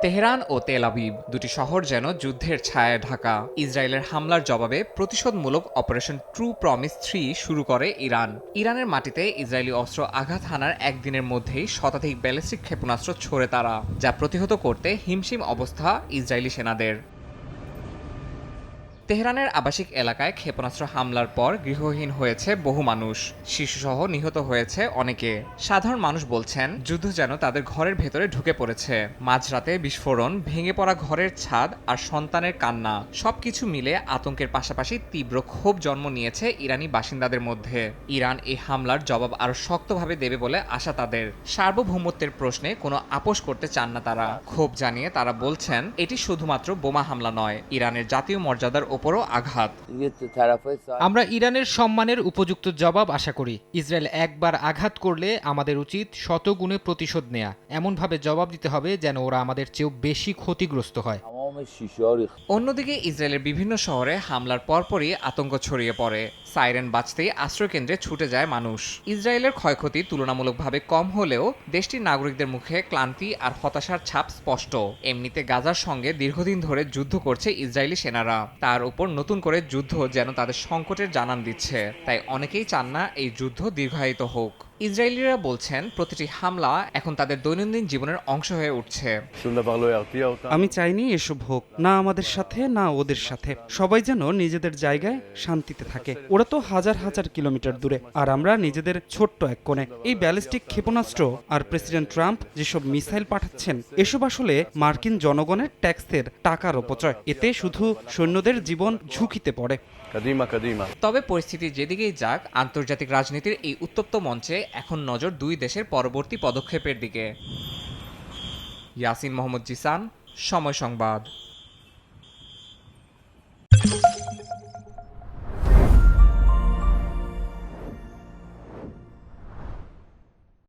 Tehran ও Tel Aviv দুটি শহর যেন যুদ্ধের ছায়ায় ঢাকা। ইসরায়েলের হামলার জবাবে প্রতিশোধমূলক অপারেশন ট্রু প্রমিস 3 শুরু করে ইরান। ইরানের মাটিতে ইসরায়েলি অস্ত্র আঘাত হানার একদিনের মধ্যেই শতাধিক ব্যালিস্টিক ক্ষেপণাস্ত্র ছোড়ে তারা, যা প্রতিহত করতে হিমশিম অবস্থা ইসরায়েলি সেনাদের। তেহরানের আবাসিক এলাকায় ক্ষেপণাস্ত্র হামলার পর গৃহহীন হয়েছে বহু মানুষ, শিশুসহ নিহত হয়েছে অনেকে। সাধারণ মানুষ বলছেন যুদ্ধ যেন তাদের ঘরের ভেতরে ঢুকে পড়েছে। মাঝরাতে বিস্ফোরণ, ভেঙে পড়া ঘরের ছাদ আর সন্তানের কান্না, সবকিছু মিলে আতঙ্কের পাশাপাশি তীব্র ক্ষোভ জন্ম নিয়েছে ইরানি বাসিন্দাদের মধ্যে। ইরান এই হামলার জবাব আরও শক্তভাবে দেবে বলে আশা তাদের। সার্বভৌমত্বের প্রশ্নে কোনো আপোষ করতে চান না তারা। ক্ষোভ জানিয়ে তারা বলছেন এটি শুধুমাত্র বোমা হামলা নয়, ইরানের জাতীয় মর্যাদার ওপরও আঘাত। আমরা ইরানের সম্মানের উপযুক্ত জবাব আশা করি। ইসরায়েল একবার আঘাত করলে আমাদের উচিত শতগুণে প্রতিশোধ নেয়া। এমনভাবে জবাব দিতে হবে যেন ওরা আমাদের চেয়েও বেশি ক্ষতিগ্রস্ত হয়। অন্যদিকে ইসরায়েলের বিভিন্ন শহরে হামলার পরপরই আতঙ্ক ছড়িয়ে পড়ে। সাইরেন বাজতেই আশ্রয়কেন্দ্রে ছুটে যায় মানুষ। ইসরায়েলের ক্ষয়ক্ষতি তুলনামূলকভাবে কম হলেও দেশটির নাগরিকদের মুখে ক্লান্তি আর হতাশার ছাপ স্পষ্ট। এমনিতে গাজার সঙ্গে দীর্ঘদিন ধরে যুদ্ধ করছে ইসরায়েলি সেনারা, তার উপর নতুন করে যুদ্ধ যেন তাদের সংকটের জানান দিচ্ছে। তাই অনেকেই চান না এই যুদ্ধ দীর্ঘায়িত হোক। ইসরায়েলিরা বলছেন প্রতিটি হামলা এখন তাদের দৈনন্দিন জীবনের অংশ হয়ে উঠছে। আমি চাইনি এসব হোক, না আমাদের সাথে না ওদের সাথে। সবাই যেন নিজেদের জায়গায় শান্তিতে থাকে। ওরা তো হাজার হাজার কিলোমিটার দূরে, আর আমরা নিজেদের ছোট্ট এক কোণে। এই ব্যালিস্টিক ক্ষেপণাস্ত্র আর প্রেসিডেন্ট ট্রাম্প যেসব মিসাইল পাঠাচ্ছেন, এসব আসলে মার্কিন জনগণের ট্যাক্সের টাকার অপচয়। এতে শুধু সৈন্যদের জীবন ঝুঁকিতে পড়ে। তবে পরিস্থিতি যেদিকেই যাক, আন্তর্জাতিক রাজনীতির এই উত্তপ্ত মঞ্চে এখন নজর দুই দেশের পরবর্তী পদক্ষেপের দিকে। ইয়াসিন মোহাম্মদ জিসান, সময় সংবাদ।